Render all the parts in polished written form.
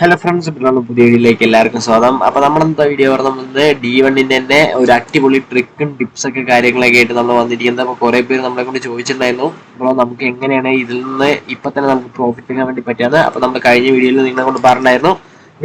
Hello friends, ഇപ്പോഴാണ് പുതിയ വീഡിയോയിലേക്ക് എല്ലാവർക്കും സ്വാഗതം. അപ്പോൾ നമ്മളെന്താ വീഡിയോ പറഞ്ഞത് D1ന്റെ തന്നെ ഒരു അടിപൊളി ട്രിക്കും ടിപ്സൊക്കെ കാര്യങ്ങളൊക്കെ ആയിട്ട് നമ്മൾ വന്നിരിക്കുന്നത്. അപ്പോൾ കുറേ പേര് നമ്മളെ കൊണ്ട് ചോദിച്ചിട്ടുണ്ടായിരുന്നു, അപ്പോൾ നമുക്ക് എങ്ങനെയാണ് ഇതിൽ നിന്ന് ഇപ്പം തന്നെ നമുക്ക് പ്രോഫിറ്റ് ചെയ്യാൻ വേണ്ടി പറ്റാതെ. അപ്പോൾ നമ്മൾ കഴിഞ്ഞ വീഡിയോയിൽ നിങ്ങളെ കൊണ്ട് പറഞ്ഞിട്ടുണ്ടായിരുന്നു,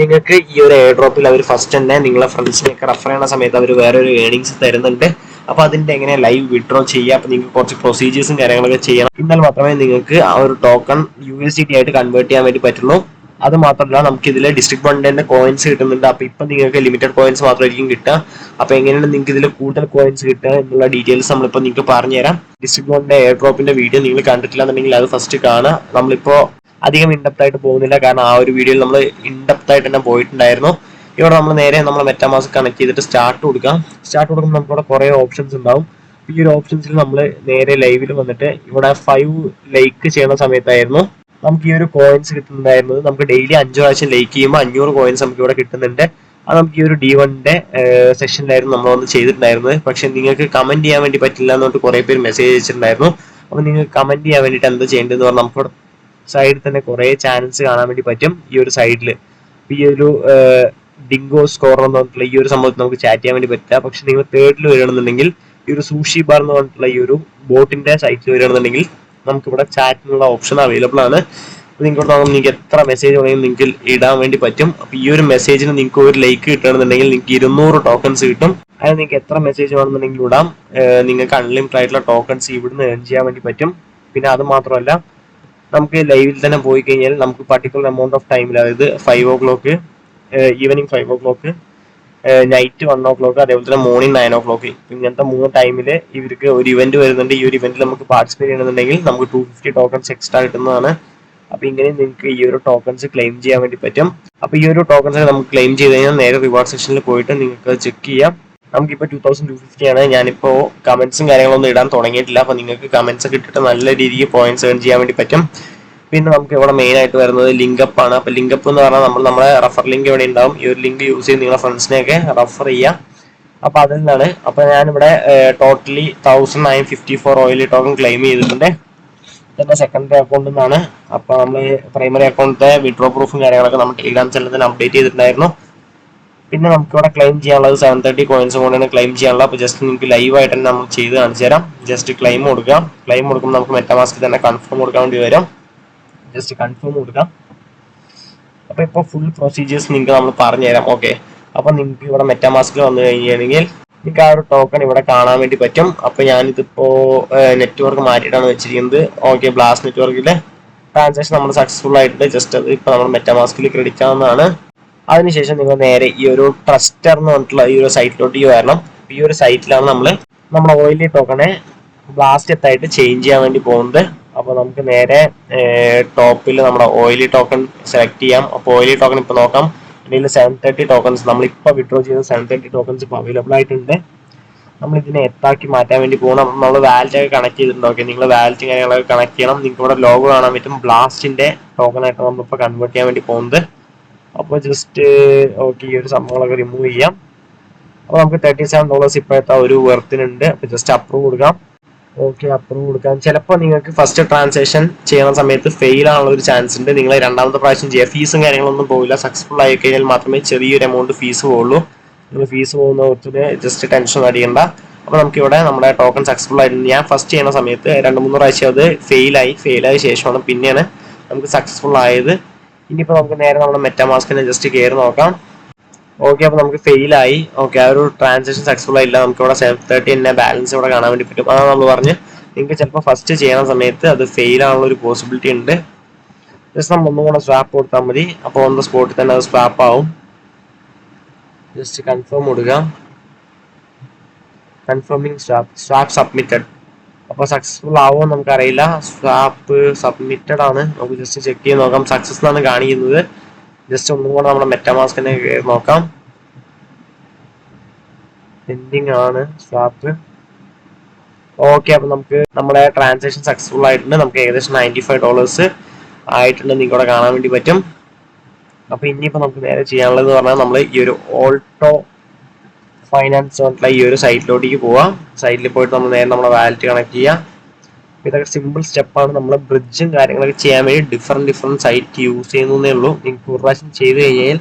നിങ്ങൾക്ക് ഈ ഒരു എയർ ഡ്രോപ്പിൽ അവർ ഫസ്റ്റ് തന്നെ നിങ്ങളെ ഫ്രണ്ട്സിനെയൊക്കെ റെഫർ ചെയ്യുന്ന സമയത്ത് അവർ വേറെ ഒരു ഏണിങ്സ് തരുന്നുണ്ട്. അപ്പോൾ അതിൻ്റെ എങ്ങനെ ലൈവ് വിഡ്രോ ചെയ്യുക, അപ്പോൾ നിങ്ങൾക്ക് കുറച്ച് പ്രൊസീജിയേഴ്സും കാര്യങ്ങളൊക്കെ ചെയ്യണം. എന്നാൽ മാത്രമേ നിങ്ങൾക്ക് ആ ഒരു ടോക്കൺ USDT ആയിട്ട് കൺവേർട്ട് ചെയ്യാൻ വേണ്ടി പറ്റുള്ളൂ. അത് മാത്രമല്ല, നമുക്ക് ഇതിൽ ഡിസ്ട്രിക്ട് ഫണ്ടിന്റെ കോയിൻസ് കിട്ടുന്നുണ്ട്. അപ്പോൾ ഇപ്പം നിങ്ങൾക്ക് ലിമിറ്റഡ് കോയിൻസ് മാത്രമായിരിക്കും കിട്ടുക. അപ്പോൾ എങ്ങനെയാണ് നിങ്ങൾക്ക് ഇതിൽ കൂടുതൽ കോയിൻസ് കിട്ടുക എന്നുള്ള ഡീറ്റെയിൽസ് നമ്മളിപ്പോൾ നിങ്ങൾക്ക് പറഞ്ഞുതരാം. ഡിസ്ട്രിക്ട് ഫണ്ടിന്റെ എയർ ഡ്രോപ്പിന്റെ വീഡിയോ നിങ്ങൾ കണ്ടിട്ടില്ല എന്നുണ്ടെങ്കിൽ അത് ഫസ്റ്റ് കാണുക. നമ്മളിപ്പോൾ അധികം ഇൻഡെപ്ത് ആയിട്ട് പോകുന്നില്ല, കാരണം ആ ഒരു വീഡിയോയിൽ നമ്മൾ ഇൻഡെപ്ത് ആയിട്ട് തന്നെ പോയിട്ടുണ്ടായിരുന്നു. ഇവിടെ നമ്മൾ നേരെ നമ്മൾ മെറ്റാമാസ്ക് കണക്ട് ചെയ്തിട്ട് സ്റ്റാർട്ട് കൊടുക്കാം. സ്റ്റാർട്ട് കൊടുക്കുമ്പോൾ നമുക്കിവിടെ കുറേ ഓപ്ഷൻസ് ഉണ്ടാവും. ഈ ഒരു ഓപ്ഷൻസിൽ നമ്മൾ നേരെ ലൈവിൽ വന്നിട്ട് ഇവിടെ 5 ലൈക്ക് ചെയ്യുന്ന സമയത്തായിരുന്നു നമുക്ക് ഈ ഒരു കോയിൻസ് കിട്ടുന്നുണ്ടായിരുന്നത്. നമുക്ക് ഡെയിലി 5 പ്രാവശ്യം ലൈക്ക് ചെയ്യുമ്പോൾ 500 കോയിൻസ് നമുക്ക് ഇവിടെ കിട്ടുന്നുണ്ട്. അത് നമുക്ക് ഈ ഒരു D1ന്റെ സെഷനിലായിരുന്നു നമ്മൾ വന്ന് ചെയ്തിട്ടുണ്ടായിരുന്നത്. പക്ഷെ നിങ്ങൾക്ക് കമന്റ് ചെയ്യാൻ വേണ്ടി പറ്റില്ല എന്നിട്ട് കുറേ പേര് മെസ്സേജ് അയച്ചിട്ടുണ്ടായിരുന്നു. അപ്പോൾ നിങ്ങൾക്ക് കമന്റ് ചെയ്യാൻ വേണ്ടിയിട്ട് എന്താ ചെയ്യേണ്ടതെന്ന് പറഞ്ഞാൽ നമുക്ക് സൈഡിൽ തന്നെ കുറേ ചാനൽസ് കാണാൻ വേണ്ടി പറ്റും. ഈ ഒരു സൈഡിൽ ഈ ഒരു ഡിങ്കോ സ്കോർ എന്ന് പറഞ്ഞിട്ടുള്ള ഈ ഒരു സംഭവത്തിൽ നമുക്ക് ചാറ്റ് ചെയ്യാൻ വേണ്ടി പറ്റില്ല. പക്ഷെ നിങ്ങൾ തേർഡിൽ വരികയാണെന്നുണ്ടെങ്കിൽ ഈ ഒരു സൂഷി ബാർ എന്ന് പറഞ്ഞിട്ടുള്ള ഈ ഒരു ബോട്ടിന്റെ സൈറ്റിൽ വരികയാണെന്നുണ്ടെങ്കിൽ നമുക്കിവിടെ ചാറ്റിനുള്ള ഓപ്ഷൻ അവൈലബിൾ ആണ്. നിങ്ങൾക്ക് നിങ്ങൾക്ക് എത്ര മെസ്സേജ് വേണമെങ്കിലും നിങ്ങൾക്ക് ഇടാൻ വേണ്ടി പറ്റും. അപ്പോൾ ഈ ഒരു മെസ്സേജിന് നിങ്ങൾക്ക് ഒരു ലൈക്ക് കിട്ടുകയാണെന്നുണ്ടെങ്കിൽ നിങ്ങൾക്ക് 200 ടോക്കൺസ് കിട്ടും. അത് നിങ്ങൾക്ക് എത്ര മെസ്സേജ് വേണമെന്നുണ്ടെങ്കിൽ ഇടാം. നിങ്ങൾക്ക് അൺലിമിറ്റഡ് ആയിട്ടുള്ള ടോക്കൺസ് ഇവിടുന്ന് ഏൺ ചെയ്യാൻ വേണ്ടി പറ്റും. പിന്നെ അത് മാത്രമല്ല, നമുക്ക് ലൈവിൽ തന്നെ പോയി കഴിഞ്ഞാൽ നമുക്ക് പർട്ടിക്കുലർ എമൗണ്ട് ഓഫ് ടൈമിൽ, അതായത് 5 o'clock, evening 5 o'clock, night 1 o'clock, അതേപോലെ തന്നെ മോർണിംഗ് 9 o'clock, ഇങ്ങനത്തെ 3 ടൈമിൽ ഇവർക്ക് ഒരു ഇവന്റ് വരുന്നുണ്ട്. ഈ ഒരു ഇവന്റിൽ നമുക്ക് പാർട്ടിസിപ്പേറ്റ് ചെയ്യണമെന്നുണ്ടെങ്കിൽ നമുക്ക് 250 ടോക്കൺസ് എക്സ്ട്രാ കിട്ടുന്നതാണ്. അപ്പൊ ഇങ്ങനെ നിങ്ങൾക്ക് ഈ ഒരു ടോക്കൺസ് ക്ലെയിം ചെയ്യാൻ വേണ്ടി പറ്റും. അപ്പൊ ഈ ഒരു ടോക്കൺസ് നമുക്ക് ക്ലെയിം ചെയ്ത് കഴിഞ്ഞാൽ നേരെ റിവാർഡ് സെക്ഷനിൽ പോയിട്ട് നിങ്ങൾക്ക് ചെക്ക് ചെയ്യാം. നമുക്കിപ്പോൾ 2250 ആണ്. ഞാനിപ്പോൾ കമന്റ്സും കാര്യങ്ങളൊന്നും ഇടാൻ തുടങ്ങിയിട്ടില്ല. അപ്പൊ നിങ്ങൾക്ക് കമന്റ്സ് ഒക്കെ ഇട്ടിട്ട് നല്ല രീതിക്ക് പോയിന്റ്സ് ഏൺ ചെയ്യാൻ വേണ്ടി പറ്റും. പിന്നെ നമുക്ക് ഇവിടെ മെയിൻ ആയിട്ട് വരുന്നത് ലിങ്കപ്പ് ആണ്. അപ്പോൾ ലിങ്കപ്പ് എന്ന് പറഞ്ഞാൽ നമ്മുടെ റെഫർ ലിങ്ക് ഇവിടെ ഉണ്ടാവും. ഈ ഒരു ലിങ്ക് യൂസ് ചെയ്ത് നിങ്ങളുടെ ഫ്രണ്ട്സിനെയൊക്കെ റെഫർ ചെയ്യാം. അപ്പോൾ അതിൽ നിന്നാണ്. അപ്പോൾ ഞാനിവിടെ ടോട്ടലി 1954 ഓയിൽ ടോക്കൺ ക്ലെയിം ചെയ്തിട്ടുണ്ട്. ഇതെന്റെ സെക്കൻഡറി അക്കൗണ്ടിൽ നിന്നാണ്. അപ്പോൾ നമ്മൾ പ്രൈമറി അക്കൗണ്ടിലെ വിഡ്രോ പ്രൂഫും കാര്യങ്ങളൊക്കെ നമ്മൾ ടെലിഗ്രാം ചാനലിൽ തന്നെ അപ്ഡേറ്റ് ചെയ്തിട്ടുണ്ടായിരുന്നു. പിന്നെ നമുക്കിവിടെ ക്ലെയിം ചെയ്യാനുള്ളത് 730 കോയിൻസ് കൊണ്ടാണ് ക്ലെയിം ചെയ്യാനുള്ളത്. അപ്പോൾ ജസ്റ്റ് നിങ്ങൾക്ക് ലൈവായിട്ട് തന്നെ നമ്മൾ ചെയ്ത് കാണിച്ചു തരാം. ജസ്റ്റ് ക്ലെയിം കൊടുക്കാം. ക്ലെയിം കൊടുക്കുമ്പോൾ നമുക്ക് മെറ്റാമാസ്കിൽ തന്നെ കൺഫേം കൊടുക്കാൻ വേണ്ടി വരും. ജസ്റ്റ് കൺഫേം കൊടുക്കാം. അപ്പോൾ ഇപ്പോൾ ഫുൾ പ്രൊസീജിയേഴ്സ് നിങ്ങൾക്ക് നമ്മൾ പറഞ്ഞു തരാം. ഓക്കെ, അപ്പോൾ നിങ്ങൾക്ക് ഇവിടെ മെറ്റാമാസ്കിൽ വന്നു കഴിഞ്ഞാണെങ്കിൽ നിങ്ങൾക്ക് ആ ഒരു ടോക്കൺ ഇവിടെ കാണാൻ വേണ്ടി പറ്റും. അപ്പോൾ ഞാനിതിപ്പോൾ നെറ്റ്വർക്ക് മാറ്റിയിട്ടാണ് വെച്ചിരിക്കുന്നത്. ഓക്കെ, ബ്ലാസ്റ്റ് നെറ്റ്വർക്കിലെ ട്രാൻസാക്ഷൻ നമ്മൾ സക്സസ്ഫുൾ ആയിട്ട് ജസ്റ്റ് അത് ഇപ്പോൾ നമ്മൾ മെറ്റാമാസ്കിൽ ക്രെഡിറ്റ് ആവുന്നതാണ്. അതിനുശേഷം നിങ്ങൾ നേരെ ഈ ഒരു ട്രസ്റ്റർ എന്ന് പറഞ്ഞിട്ടുള്ള ഈ ഒരു സൈറ്റിലോട്ട് വരണം. ഈ ഒരു സൈറ്റിലാണ് നമ്മൾ ഓയിലി ടോക്കണെ ബ്ലാസ്റ്റ് എത്തായിട്ട് ചേഞ്ച് ചെയ്യാൻ വേണ്ടി പോകുന്നത്. അപ്പോൾ നമുക്ക് നേരെ ടോപ്പിൽ നമ്മുടെ ഓയിലി ടോക്കൺ സെലക്ട് ചെയ്യാം. അപ്പോൾ ഓയിലി ടോക്കൺ ഇപ്പോൾ നോക്കാം. ഇതിൽ 730 ടോക്കൺസ് നമ്മളിപ്പോൾ വിഡ്രോ ചെയ്ത 730 ടോക്കൺസ് ഇപ്പോൾ അവൈലബിൾ ആയിട്ടുണ്ട്. നമ്മൾ ഇതിനെ എത്താക്കി മാറ്റാൻ വേണ്ടി പോകണം. നമ്മൾ വാലറ്റ് ഒക്കെ കണക്ട് ചെയ്തിട്ടുണ്ട്. ഓക്കെ, നിങ്ങൾ വാലറ്റ് കാര്യങ്ങളൊക്കെ കണക്ട് ചെയ്യണം. നിങ്ങൾക്ക് ഇവിടെ ലോഗോ കാണാൻ പറ്റും. ബ്ലാസ്റ്റിന്റെ ടോക്കൺ ആയിട്ട് നമ്മളിപ്പോൾ കൺവേർട്ട് ചെയ്യാൻ വേണ്ടി പോകുന്നത്. അപ്പോൾ ജസ്റ്റ് ഓക്കെ, ഈ ഒരു സംഭവങ്ങളൊക്കെ റിമൂവ് ചെയ്യാം. അപ്പോൾ നമുക്ക് $37 ഇപ്പോഴത്തെ ഒരു വെർത്തിനുണ്ട്. അപ്പോൾ ജസ്റ്റ് അപ്രൂവ് കൊടുക്കാം. ഓക്കെ, അപ്രൂവ് കൊടുക്കാം. ചിലപ്പോൾ നിങ്ങൾക്ക് ഫസ്റ്റ് ട്രാൻസാക്ഷൻ ചെയ്യുന്ന സമയത്ത് ഫെയിൽ ആണുള്ള ഒരു ചാൻസ് ഉണ്ട്. നിങ്ങൾ രണ്ടാമത്തെ പ്രാവശ്യം ചെയ്യുക. ഫീസും കാര്യങ്ങളൊന്നും പോകില്ല. സക്സസ്ഫുൾ ആയി കഴിഞ്ഞാൽ മാത്രമേ ചെറിയൊരു എമൗണ്ട് ഫീസ് പോകുള്ളൂ. നിങ്ങൾ ഫീസ് പോകുന്ന കുറച്ചിട്ട് ജസ്റ്റ് ടെൻഷൻ അടിയണ്ട. അപ്പോൾ നമുക്കിവിടെ നമ്മുടെ ടോക്കൺ സക്സസ്ഫുൾ ആയിട്ടുണ്ട്. ഞാൻ ഫസ്റ്റ് ചെയ്യുന്ന സമയത്ത് 2-3 പ്രാവശ്യം അത് ഫെയിലായ ശേഷമാണ് പിന്നെയാണ് നമുക്ക് സക്സസ്ഫുൾ ആയത്. ഇനിയിപ്പോൾ നമുക്ക് നേരെ നമ്മുടെ മെറ്റാമാസ്കിനെ ജസ്റ്റ് കയറി നോക്കാം. ഓക്കെ, അപ്പോൾ നമുക്ക് ഫെയിലായി. ഓക്കെ, ആ ഒരു ട്രാൻസാക്ഷൻ സക്സസ്ഫുൾ ആയില്ല. നമുക്ക് ഇവിടെ 730 തന്നെ ബാലൻസ് ഇവിടെ കാണാൻ വേണ്ടി പറ്റും. അതാണ് നമ്മൾ പറഞ്ഞ് നിങ്ങൾക്ക് ചിലപ്പോൾ ഫസ്റ്റ് ചെയ്യുന്ന സമയത്ത് അത് ഫെയിൽ ആണുള്ള ഒരു പോസിബിലിറ്റി ഉണ്ട്. ജസ്റ്റ് നമ്മൾ ഒന്നും കൂടെ സ്വാപ്പ് കൊടുത്താൽ മതി. അപ്പോൾ ഓൺ ദ സ്പോട്ടിൽ തന്നെ അത് സ്വാപ്പ് ആവും. ജസ്റ്റ് കൺഫേം കൊടുക്കുക. Confirming swap submitted. അപ്പോൾ സക്സസ്ഫുൾ ആവുമോ നമുക്കറിയില്ല. സ്വാപ്പ് സബ്മിറ്റഡ് ആണ്. നമുക്ക് ജസ്റ്റ് ചെക്ക് ചെയ്ത് നോക്കാം. സക്സസ് എന്നാണ് കാണിക്കുന്നത്. ജസ്റ്റ് ഒന്നും കൂടെ നമ്മുടെ മെറ്റാമാസ്കിനെ നോക്കാം. പെൻഡിങ് ആണ് സ്വാപ്പ്. ഓക്കെ, അപ്പോൾ നമുക്ക് നമ്മുടെ ട്രാൻസാക്ഷൻ സക്സസ്ഫുൾ ആയിട്ടുണ്ട്. നമുക്ക് ഏകദേശം $95 ആയിട്ടുണ്ട്. നിങ്ങൾക്ക് ഇവിടെ കാണാൻ വേണ്ടി പറ്റും. അപ്പോൾ ഇനിയിപ്പോൾ നമുക്ക് നേരെ ചെയ്യാനുള്ളത് പറഞ്ഞാൽ നമ്മൾ ഈ ഒരു ഓൾട്ടോ ഫൈനാൻസ് പറഞ്ഞിട്ടുള്ള ഈ ഒരു സൈറ്റിലോട്ടേക്ക് പോവാം. സൈറ്റിൽ പോയിട്ട് നമ്മൾ നേരെ നമ്മുടെ വാലറ്റ് കണക്ട് ചെയ്യാം. ഇതൊക്കെ സിമ്പിൾ സ്റ്റെപ്പാണ്. നമ്മൾ ബ്രിഡ്ജും കാര്യങ്ങളൊക്കെ ചെയ്യാൻ വേണ്ടി ഡിഫറെൻറ്റ് സൈറ്റ് യൂസ് ചെയ്യുന്നതേ ഉള്ളൂ. നിങ്ങൾക്ക് ഒരു പ്രാവശ്യം ചെയ്ത് കഴിഞ്ഞാൽ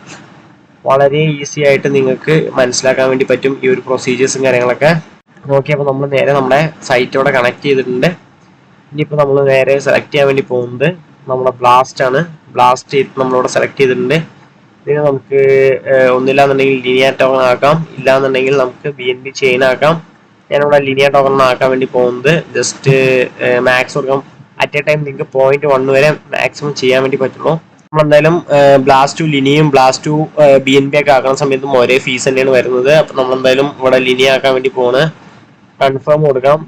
വളരെ ഈസി ആയിട്ട് നിങ്ങൾക്ക് മനസ്സിലാക്കാൻ വേണ്ടി പറ്റും ഈ ഒരു പ്രൊസീജിയേഴ്സും കാര്യങ്ങളൊക്കെ. ഓക്കെ, അപ്പോൾ നമ്മൾ നേരെ നമ്മുടെ സൈറ്റോടെ കണക്ട് ചെയ്തിട്ടുണ്ട്. ഇനിയിപ്പോൾ നമ്മൾ നേരെ സെലക്ട് ചെയ്യാൻ വേണ്ടി പോകുന്നത് നമ്മുടെ ബ്ലാസ്റ്റ് ആണ്. ബ്ലാസ്റ്റ് നമ്മളിവിടെ സെലക്ട് ചെയ്തിട്ടുണ്ട്. ഇതിന് നമുക്ക് ഒന്നില്ലാന്നുണ്ടെങ്കിൽ ലിനിയർ ടോക്കൺ ആക്കാം, ഇല്ലാന്നുണ്ടെങ്കിൽ നമുക്ക് BNB ചെയിൻ ആക്കാം. ഞാനിവിടെ ലിനിയർ ടോക്കൺ ആക്കാൻ വേണ്ടി പോകുന്നത്. ജസ്റ്റ് മാക്സ് കൊടുക്കാം. അറ്റ് എ ടൈം നിങ്ങൾക്ക് 0.1 വരെ മാക്സിമം ചെയ്യാൻ വേണ്ടി പറ്റുള്ളൂ. നമ്മളെന്തായാലും ബ്ലാസ്റ്റ് ടു ലിനിയും ബ്ലാസ്റ്റ് ടു BNB ഒക്കെ ആക്കുന്ന സമയത്തും ഒരേ ഫീസ് തന്നെയാണ് വരുന്നത്. അപ്പം നമ്മളെന്തായാലും ഇവിടെ ലിനിയ ആക്കാൻ വേണ്ടി പോകുന്നത്. കൺഫേം കൊടുക്കാം.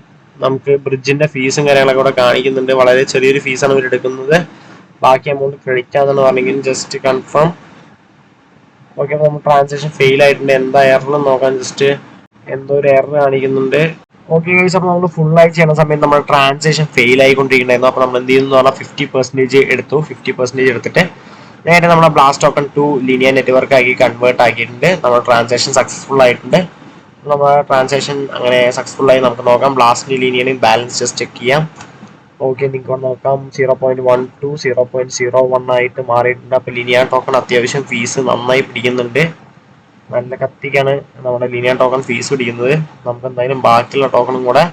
നമുക്ക് ബ്രിഡ്ജിന്റെ ഫീസും കാര്യങ്ങളൊക്കെ ഇവിടെ കാണിക്കുന്നുണ്ട്. വളരെ ചെറിയൊരു ഫീസാണ് ഇവർ എടുക്കുന്നത്. ബാക്കി എമൗണ്ട് ക്രെഡിറ്റ് ആണെന്ന് പറഞ്ഞെങ്കിൽ ജസ്റ്റ് കൺഫേം. ഓക്കെ, അപ്പോൾ നമ്മൾ ട്രാൻസാക്ഷൻ ഫെയിൽ ആയിട്ടുണ്ട്. എന്താ എറർ നോക്കാം. ജസ്റ്റ് എന്തോ ഒരു എറർ കാണിക്കുന്നുണ്ട്. ഓക്കെ ഗൈസ്, അപ്പോൾ നമ്മൾ ഫുള്ളായി ചെയ്യുന്ന സമയത്ത് നമ്മൾ ട്രാൻസാക്ഷൻ ഫെയിൽ ആയിക്കൊണ്ടിരിക്കുന്നുണ്ടായിരുന്നു. അപ്പോൾ നമ്മൾ എന്ത് ചെയ്യുന്നു പറഞ്ഞാൽ 50% എടുത്തു. 50% എടുത്തിട്ട് നേരെ നമ്മുടെ blast token to linear network ആക്കി കൺവേർട്ട് ആക്കിയിട്ടുണ്ട്. നമ്മുടെ ട്രാൻസാക്ഷൻ സക്സസ്ഫുൾ ആയിട്ടുണ്ട്. നമ്മുടെ ട്രാൻസാക്ഷൻ അങ്ങനെ സക്സസ്ഫുൾ ആയി നമുക്ക് നോക്കാം. ബ്ലാസ്റ്റിന് ലിനിയറിന് ബാലൻസ് ജസ്റ്റ് ചെക്ക് ചെയ്യാം. ഓക്കെ, നിങ്ങൾക്ക് നോക്കാം 0.12 0.01 ആയിട്ട് മാറിയിട്ടുണ്ട്. അപ്പോൾ ലിനിയർ ടോക്കൺ അത്യാവശ്യം ഫീസ് നന്നായി പിടിക്കുന്നുണ്ട്. നല്ല കത്തിക്കാണ് നമ്മുടെ ലിനിയർ ടോക്കൺ ഫീസ് പിടിക്കുന്നത്. നമുക്ക് എന്തായാലും ബാക്കിയുള്ള ടോക്കണും കൂടെ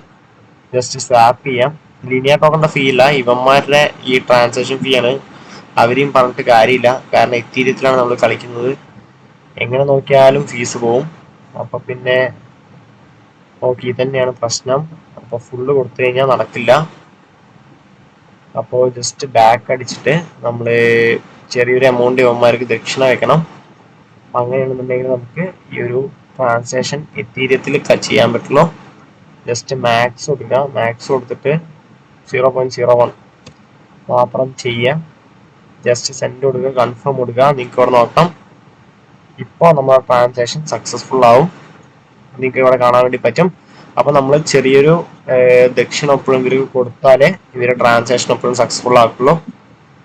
ജസ്റ്റ് സ്വാപ്പ് ചെയ്യാം. ലിനിയർ ടോക്കണിന്റെ ഫീ ഇല്ല, ഇവന്മാരുടെ ഈ ട്രാൻസാക്ഷൻ ഫീ ആണ്. അവരെയും പറഞ്ഞിട്ട് കാര്യമില്ല, കാരണം എത്തീരിയത്തിലാണ് നമ്മൾ കളിക്കുന്നത്. എങ്ങനെ നോക്കിയാലും ഫീസ് പോവും. അപ്പം പിന്നെ ഓക്കെ, ഇതന്നെയാണ് പ്രശ്നം. അപ്പോൾ ഫുള്ള് കൊടുത്തു കഴിഞ്ഞാൽ നടക്കില്ല. അപ്പോൾ ജസ്റ്റ് ബാക്ക് അടിച്ചിട്ട് നമ്മൾ ചെറിയൊരു എമൗണ്ട് ഇവന്മാർക്ക് ദക്ഷിണ വെക്കണം. അങ്ങനെയാണെന്നുണ്ടെങ്കിൽ നമുക്ക് ഈ ഒരു ട്രാൻസാക്ഷൻ എത്തീരിയത്തിൽ ചെയ്യാൻ പറ്റുള്ളൂ. ജസ്റ്റ് മാക്സ് കൊടുക്കുക. മാക്സ് കൊടുത്തിട്ട് 0.01 മാത്രം ചെയ്യുക. ജസ്റ്റ് സെൻഡ് കൊടുക്കുക, കൺഫേം കൊടുക്കുക. നിങ്ങൾക്ക് ഇവിടെ നോക്കാം, ഇപ്പോൾ നമ്മുടെ ട്രാൻസാക്ഷൻ സക്സസ്ഫുൾ ആവും. നിങ്ങൾക്ക് ഇവിടെ കാണാൻ വേണ്ടി പറ്റും. അപ്പോൾ നമ്മൾ ചെറിയൊരു ദക്ഷിണ എപ്പോഴും ഇവർക്ക് കൊടുത്താലേ ഇവരുടെ ട്രാൻസാക്ഷൻ എപ്പോഴും സക്സസ്ഫുൾ ആക്കുള്ളൂ.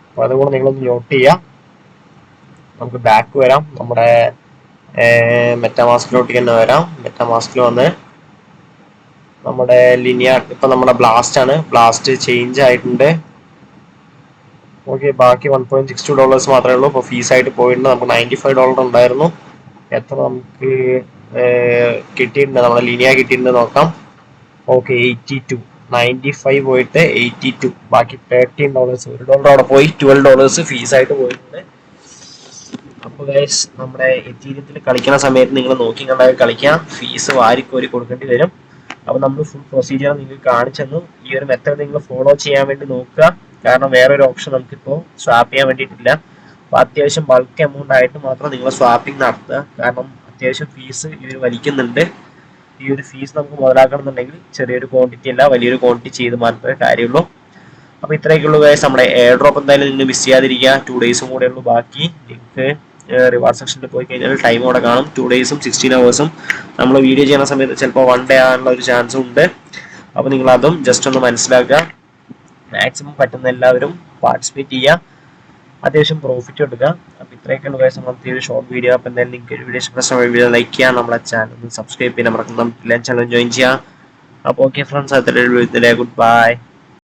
അപ്പോൾ അതുകൊണ്ട് നിങ്ങളൊന്ന് നോട്ട് ചെയ്യുക. നമുക്ക് ബാക്ക് വരാം. നമ്മുടെ മെറ്റാമാസ്കിലോട്ട് തന്നെ വരാം. മെറ്റാമാസ്കിൽ വന്ന് നമ്മുടെ ലിനിയർ ഇപ്പം നമ്മുടെ ബ്ലാസ്റ്റ് ആണ്. ബ്ലാസ്റ്റ് ചേഞ്ച് ആയിട്ടുണ്ട്. ഓക്കെ, ബാക്കി $1.62 മാത്രമേ ഉള്ളൂ. ഇപ്പോൾ ഫീസായിട്ട് പോയിട്ടുണ്ട്. നമുക്ക് $95 ഉണ്ടായിരുന്നു. എത്ര നമുക്ക് കിട്ടിയിട്ടുണ്ട്, നമ്മുടെ ലിനിയ കിട്ടിയിട്ടുണ്ട് നോക്കാം. ഓക്കെ, 82. 95 പോയിട്ട് 82. ബാക്കി $13. $1 അവിടെ പോയി. $12 ഫീസായിട്ട് പോയിട്ടുണ്ട്. അപ്പോൾ ഗൈസ്, നമ്മുടെ എത്തീരിയത്തിൽ കളിക്കുന്ന സമയത്ത് നിങ്ങൾ നോക്കി കണ്ടാൽ കളിക്കാം. ഫീസ് വാരിക്കോരി കൊടുക്കേണ്ടി വരും. അപ്പോൾ നമ്മൾ ഫുൾ പ്രൊസീജിയർ നിങ്ങൾക്ക് കാണിച്ചെന്നു. ഈ ഒരു മെത്തേഡ് നിങ്ങൾ ഫോളോ ചെയ്യാൻ വേണ്ടി നോക്കുക. കാരണം വേറൊരു ഓപ്ഷൻ നമുക്കിപ്പോൾ സ്വാപ്പ് ചെയ്യാൻ വേണ്ടിയിട്ടില്ല. അപ്പോൾ അത്യാവശ്യം ബൾക്ക് എമൗണ്ട് ആയിട്ട് മാത്രം നിങ്ങൾ സ്വാപ്പിംഗ് നടത്തുക. കാരണം അത്യാവശ്യം ഫീസ് ഇവർ വലിക്കുന്നുണ്ട്. ഈ ഒരു ഫീസ് നമുക്ക് മുതലാക്കണം എന്നുണ്ടെങ്കിൽ ചെറിയൊരു ക്വാണ്ടിറ്റി അല്ല, വലിയൊരു ക്വാണ്ടിറ്റി ചെയ്ത് മാത്രമേ കാര്യമുള്ളൂ. അപ്പോൾ ഇത്രയൊക്കെയുള്ളൂ ഗൈസ്. നമ്മുടെ എയർ ഡ്രോപ്പ് എന്തായാലും നിങ്ങൾ മിസ് ചെയ്യാതിരിക്കുക. 2 ഡേയ്സും കൂടെ ഉള്ളൂ ബാക്കി. നിങ്ങൾക്ക് റിവാർഡ് സെക്ഷനിൽ പോയി കഴിഞ്ഞാൽ ടൈം അവിടെ കാണും. 2 ഡേയ്സും 16 hours നമ്മൾ വീഡിയോ ചെയ്യുന്ന സമയത്ത് ചിലപ്പോൾ 1 day ആകാനുള്ള ഒരു ചാൻസും ഉണ്ട്. അപ്പോൾ നിങ്ങൾ അതും ജസ്റ്റ് ഒന്ന് മനസ്സിലാക്കുക. മാക്സിമം പറ്റുന്ന എല്ലാവരും പാർട്ടിസിപ്പേറ്റ് ചെയ്യുക. അത്യാവശ്യം പ്രോഫിറ്റ് എടുക്കുക. അപ്പോൾ ഇത്രയൊക്കെയുള്ള ഗൈസ് നമ്മളത്തെ ഒരു ഷോർട്ട് വീഡിയോ. അപ്പോൾ എന്തായാലും നിങ്ങൾക്ക് വീഡിയോ ഇഷ്ടപ്പെട്ട വീഡിയോ ലൈക്ക് ചെയ്യുക, നമ്മളെ ചാനൽ ഒന്ന് സബ്സ്ക്രൈബ് ചെയ്യാൻ മറക്കണം. ചാനൽ ജോയിൻ ചെയ്യുക. അപ്പോൾ ഓക്കെ ഫ്രണ്ട്സ്, അതിലെ ഗുഡ് ബൈ.